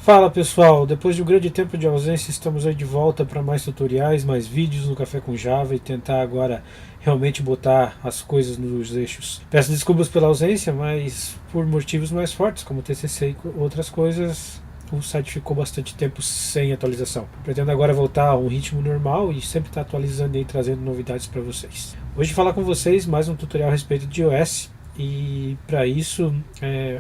Fala pessoal, depois de um grande tempo de ausência, estamos aí de volta para mais tutoriais, mais vídeos no Café com Java e tentar agora realmente botar as coisas nos eixos. Peço desculpas pela ausência, mas por motivos mais fortes, como TCC e outras coisas, o site ficou bastante tempo sem atualização. Pretendo agora voltar a um ritmo normal e sempre estar atualizando e trazendo novidades para vocês. Hoje falar com vocês mais um tutorial a respeito de iOS. E para isso,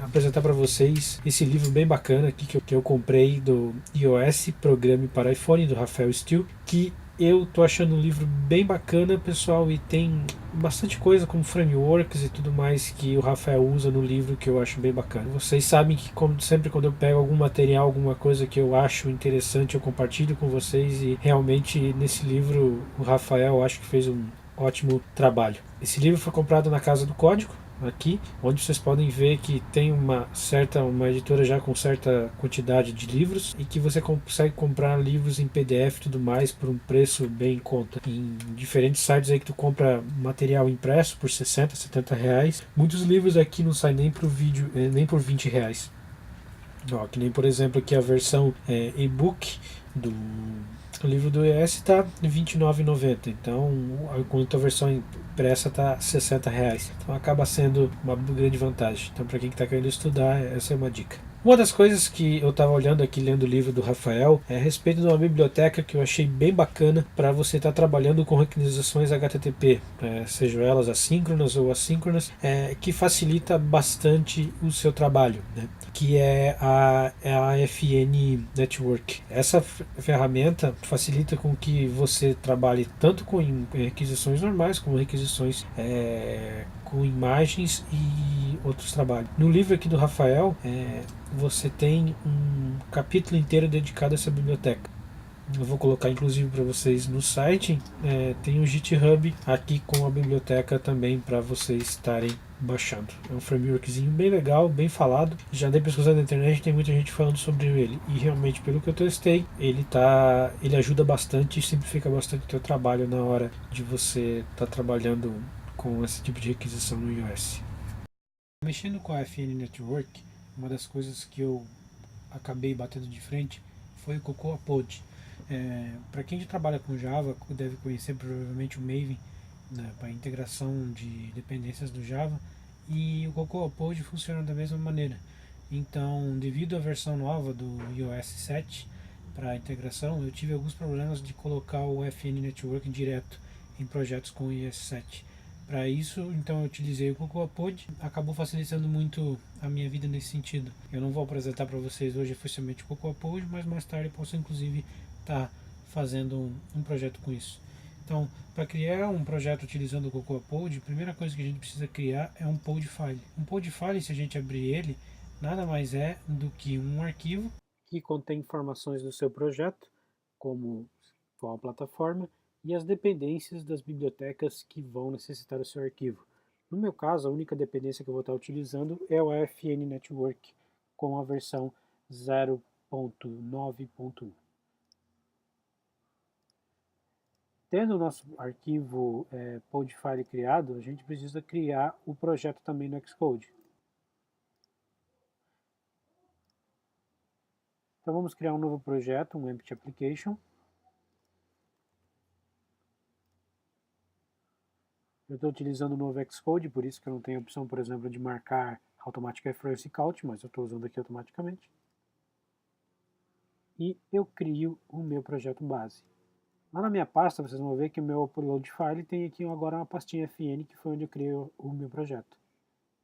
apresentar para vocês esse livro bem bacana aqui que eu comprei do iOS Programe para iPhone, do Rafael Steele, que eu tô achando um livro bem bacana, pessoal, e tem bastante coisa como frameworks e tudo mais que o Rafael usa no livro que eu acho bem bacana. Vocês sabem que como sempre quando eu pego algum material, alguma coisa que eu acho interessante, eu compartilho com vocês e realmente nesse livro o Rafael acho que fez um ótimo trabalho. Esse livro foi comprado na Casa do Código, aqui, onde vocês podem ver que tem uma editora já com certa quantidade de livros e que você consegue comprar livros em PDF e tudo mais por um preço bem em conta. Em diferentes sites aí que tu compra material impresso por 60, 70 reais. Muitos livros aqui não saem nem por vídeo, nem por 20 reais. Ó, que nem por exemplo aqui a versão e-book do o livro do ES está R$ 29,90, então enquanto a versão impressa está R$ 60 reais. Então acaba sendo uma grande vantagem. Então para quem está querendo estudar, essa é uma dica. Uma das coisas que eu estava olhando aqui, lendo o livro do Rafael, é a respeito de uma biblioteca que eu achei bem bacana para você estar trabalhando com requisições HTTP, sejam elas assíncronas ou assíncronas, que facilita bastante o seu trabalho, né? Que é a FN Network. Essa ferramenta facilita com que você trabalhe tanto com requisições normais como requisições com imagens e outros trabalhos. No livro aqui do Rafael, você tem um capítulo inteiro dedicado a essa biblioteca. Eu vou colocar inclusive para vocês no site. Tem um GitHub aqui com a biblioteca também para vocês estarem baixando. É um frameworkzinho bem legal, bem falado. Já dei pesquisando na internet, tem muita gente falando sobre ele. E realmente, pelo que eu testei, ele ajuda bastante e simplifica bastante o teu trabalho na hora de você estar trabalhando com esse tipo de requisição no iOS. Mexendo com a FN Network, uma das coisas que eu acabei batendo de frente foi o Cocoa Pod. Para quem já trabalha com Java, deve conhecer provavelmente o Maven, né, para integração de dependências do Java, e o Cocoa Pod funciona da mesma maneira. Então, devido à versão nova do iOS 7 para a integração, eu tive alguns problemas de colocar o FN Network direto em projetos com o iOS 7. Para isso, então eu utilizei o Cocoa Pod, acabou facilitando muito a minha vida nesse sentido. Eu não vou apresentar para vocês hoje oficialmente o Cocoa Pod, mas mais tarde eu posso inclusive estar fazendo um projeto com isso. Então, para criar um projeto utilizando o Cocoa Pod, a primeira coisa que a gente precisa criar é um pod file. Um pod file, se a gente abrir ele, nada mais é do que um arquivo que contém informações do seu projeto, como qual a plataforma e as dependências das bibliotecas que vão necessitar o seu arquivo. No meu caso, a única dependência que eu vou estar utilizando é o FN Network com a versão 0.9.1. Tendo o nosso arquivo podfile criado, a gente precisa criar o projeto também no Xcode. Então vamos criar um novo projeto, um empty application. Eu estou utilizando o novo Xcode, por isso que eu não tenho a opção, por exemplo, de marcar Automatic Reference Count, mas eu estou usando aqui automaticamente. E eu crio o meu projeto base. Lá na minha pasta, vocês vão ver que o meu upload file tem aqui agora uma pastinha FN, que foi onde eu criei o meu projeto.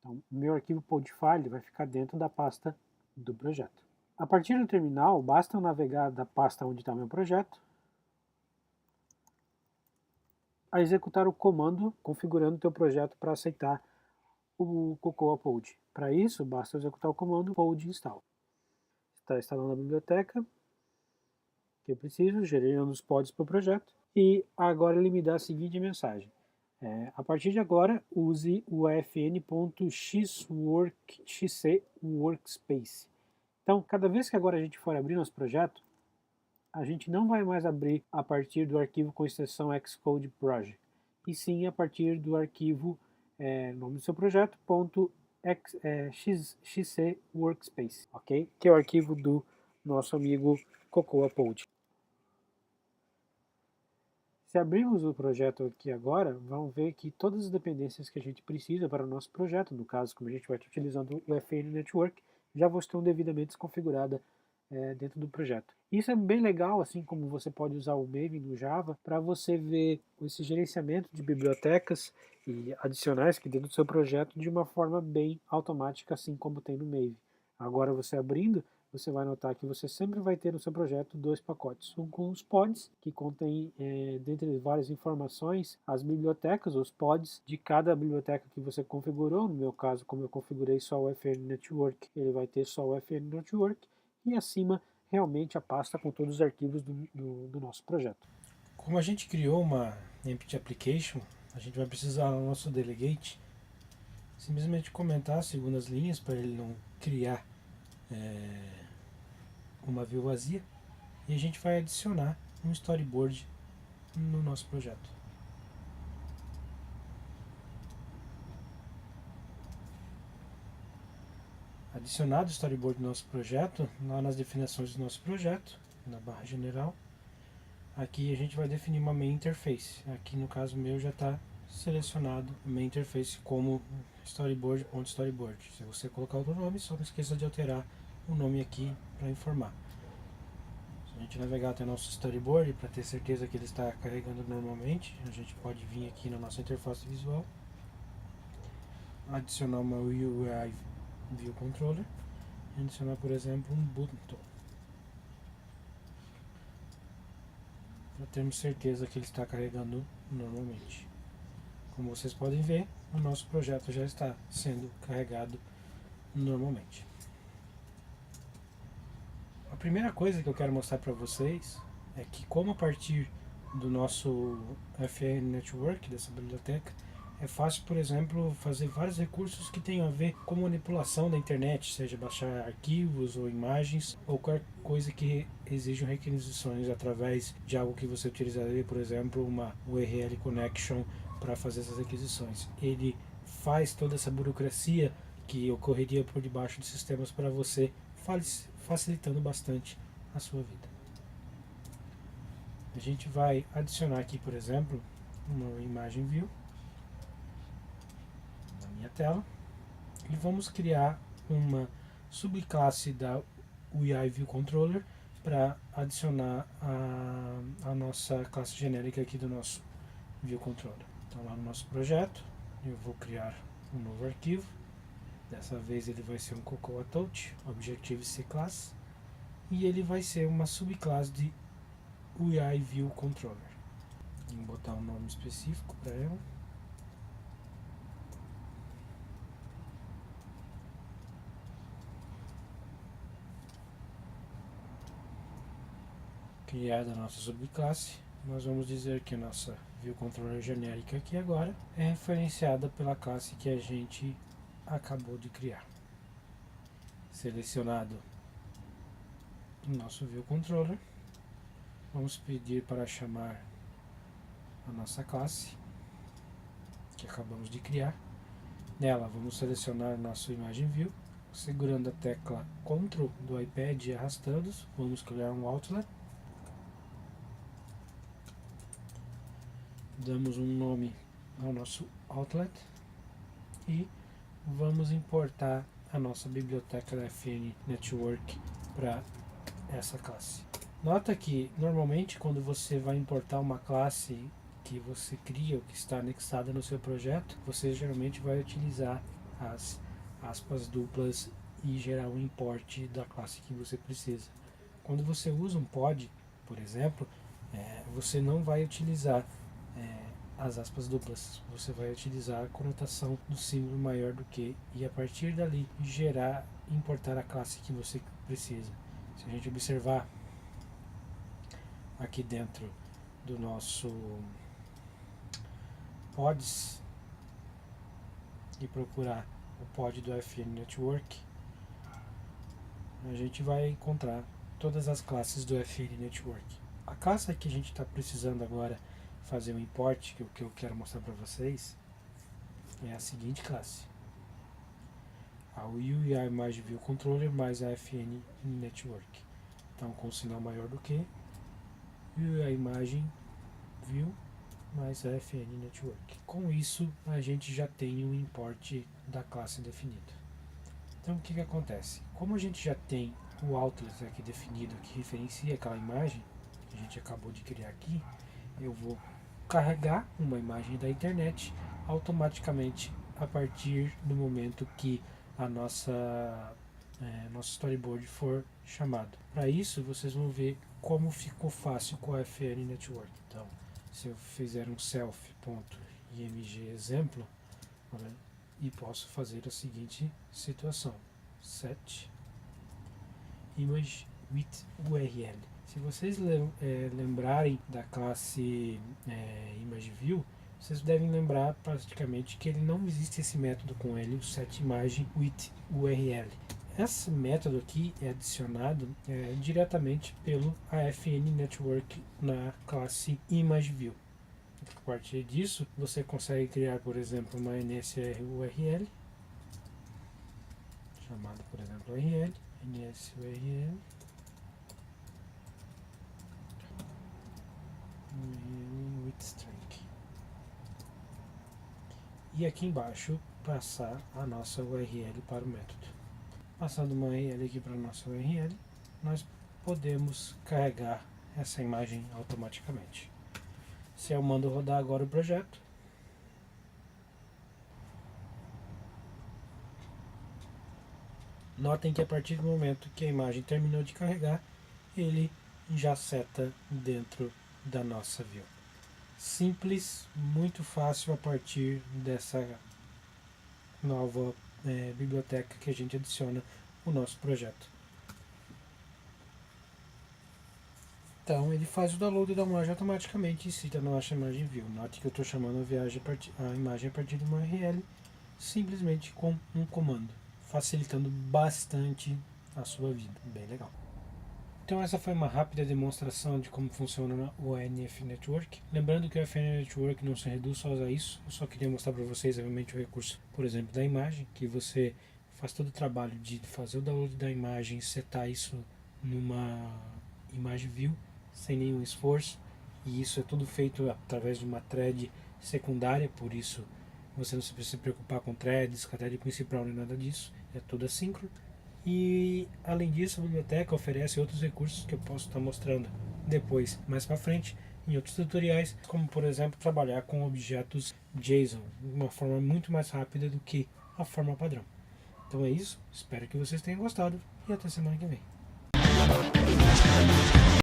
Então, o meu arquivo podfile vai ficar dentro da pasta do projeto. A partir do terminal, basta eu navegar da pasta onde está o meu projeto, a executar o comando configurando o teu projeto para aceitar o Cocoa Pod. Para isso, basta executar o comando pod install. Está instalando a biblioteca que eu preciso, gerando os pods para o projeto, e agora ele me dá a seguinte mensagem. A partir de agora, use o fn.xworkspace. Então, cada vez que agora a gente for abrir nosso projeto, a gente não vai mais abrir a partir do arquivo com extensão Xcode Project, e sim a partir do arquivo, nome do seu projeto, .xc workspace, ok? Que é o arquivo do nosso amigo Cocoa Pod. Se abrirmos o projeto aqui agora, vamos ver que todas as dependências que a gente precisa para o nosso projeto, no caso, como a gente vai estar utilizando o FN Network, já estão devidamente desconfiguradas dentro do projeto. Isso é bem legal, assim como você pode usar o Maven no Java, para você ver esse gerenciamento de bibliotecas e adicionais que dentro do seu projeto de uma forma bem automática, assim como tem no Maven. Agora você abrindo, você vai notar que você sempre vai ter no seu projeto dois pacotes. Um com os pods, que contém, dentre várias informações, as bibliotecas, os pods de cada biblioteca que você configurou. No meu caso, como eu configurei só o FN Network, ele vai ter só o FN Network. E acima, realmente, a pasta com todos os arquivos do nosso projeto. Como a gente criou uma empty application, a gente vai precisar no nosso delegate simplesmente comentar as segundas linhas para ele não criar uma view vazia, e a gente vai adicionar um storyboard no nosso projeto. Adicionado o storyboard no nosso projeto, lá nas definições do nosso projeto, na barra general, aqui a gente vai definir uma main interface. Aqui no caso meu já está selecionado a main interface como storyboard.storyboard. Se você colocar outro nome, só não esqueça de alterar o nome aqui para informar. Se a gente navegar até o nosso storyboard para ter certeza que ele está carregando normalmente, a gente pode vir aqui na nossa interface visual, adicionar uma UI View Controller e adicionar, por exemplo, um button para termos certeza que ele está carregando normalmente. Como vocês podem ver, o nosso projeto já está sendo carregado normalmente. A primeira coisa que eu quero mostrar para vocês é que, como a partir do nosso FN Network, dessa biblioteca, é fácil, por exemplo, fazer vários recursos que tenham a ver com manipulação da internet, seja baixar arquivos ou imagens, ou qualquer coisa que exijam requisições através de algo que você utilizaria, por exemplo, uma URL connection para fazer essas requisições. Ele faz toda essa burocracia que ocorreria por debaixo de sistemas para você, facilitando bastante a sua vida. A gente vai adicionar aqui, por exemplo, uma imagem view na minha tela e vamos criar uma subclasse da UI View Controller para adicionar a nossa classe genérica aqui do nosso View Controller. Então, lá no nosso projeto, eu vou criar um novo arquivo. Dessa vez ele vai ser um Cocoa Touch Objective-C Class e ele vai ser uma subclasse de UI View Controller. Vou botar um nome específico para ela. Criada a nossa subclasse, nós vamos dizer que a nossa View Controller genérica aqui agora é referenciada pela classe que a gente acabou de criar. Selecionado o nosso View Controller, vamos pedir para chamar a nossa classe que acabamos de criar. Nela vamos selecionar nossa imagem view, segurando a tecla Ctrl do iPad e arrastando, vamos criar um outlet. Damos um nome ao nosso outlet e vamos importar a nossa biblioteca da FN Network para essa classe. Nota que normalmente quando você vai importar uma classe que você cria ou que está anexada no seu projeto, você geralmente vai utilizar as aspas duplas e gerar um import da classe que você precisa. Quando você usa um pod, por exemplo, você não vai utilizar as aspas duplas, você vai utilizar a conotação do símbolo maior do que e a partir dali importar a classe que você precisa. Se a gente observar aqui dentro do nosso pods e procurar o pod do FN Network, a gente vai encontrar todas as classes do FN Network. A classe que a gente está precisando agora fazer um import, que é o que eu quero mostrar para vocês, é a seguinte classe: a UI Image View Controller mais a FN Network. Então com um sinal maior do que, e a imagem view mais a FN Network. Com isso a gente já tem o import da classe definido. Então o que acontece? Como a gente já tem o outlet aqui definido que referencia aquela imagem que a gente acabou de criar aqui, eu vou carregar uma imagem da internet automaticamente a partir do momento que a nosso storyboard for chamado. Para isso vocês vão ver como ficou fácil com a FN Network. Então, se eu fizer um self.img exemplo, né, e posso fazer a seguinte situação: set image with URL. Se vocês lembrarem da classe ImageView, vocês devem lembrar praticamente que ele não existe esse método com ele, o setImage with URL. Esse método aqui é adicionado diretamente pelo AFN Network na classe ImageView. A partir disso, você consegue criar, por exemplo, uma NSR URL, chamada, por exemplo, URL, NSURL, with string. E aqui embaixo, passar a nossa URL para o método. Passando uma URL aqui para a nossa URL, nós podemos carregar essa imagem automaticamente. Se eu mando rodar agora o projeto, notem que a partir do momento que a imagem terminou de carregar, ele já seta dentro da nossa view. Simples, muito fácil a partir dessa nova biblioteca que a gente adiciona no nosso projeto. Então ele faz o download da imagem automaticamente e cita na nossa imagem view. Note que eu estou chamando a imagem a partir de uma URL simplesmente com um comando, facilitando bastante a sua vida. Bem legal. Então essa foi uma rápida demonstração de como funciona o ANF Network. Lembrando que o AFN Network não se reduz só a isso, eu só queria mostrar para vocês obviamente o recurso, por exemplo, da imagem, que você faz todo o trabalho de fazer o download da imagem, setar isso numa imagem view, sem nenhum esforço, e isso é tudo feito através de uma thread secundária, por isso você não precisa se preocupar com threads, com a thread principal nem nada disso, é tudo assíncrono. E além disso, a biblioteca oferece outros recursos que eu posso estar mostrando depois, mais para frente, em outros tutoriais, como por exemplo trabalhar com objetos JSON de uma forma muito mais rápida do que a forma padrão. Então é isso, espero que vocês tenham gostado e até semana que vem.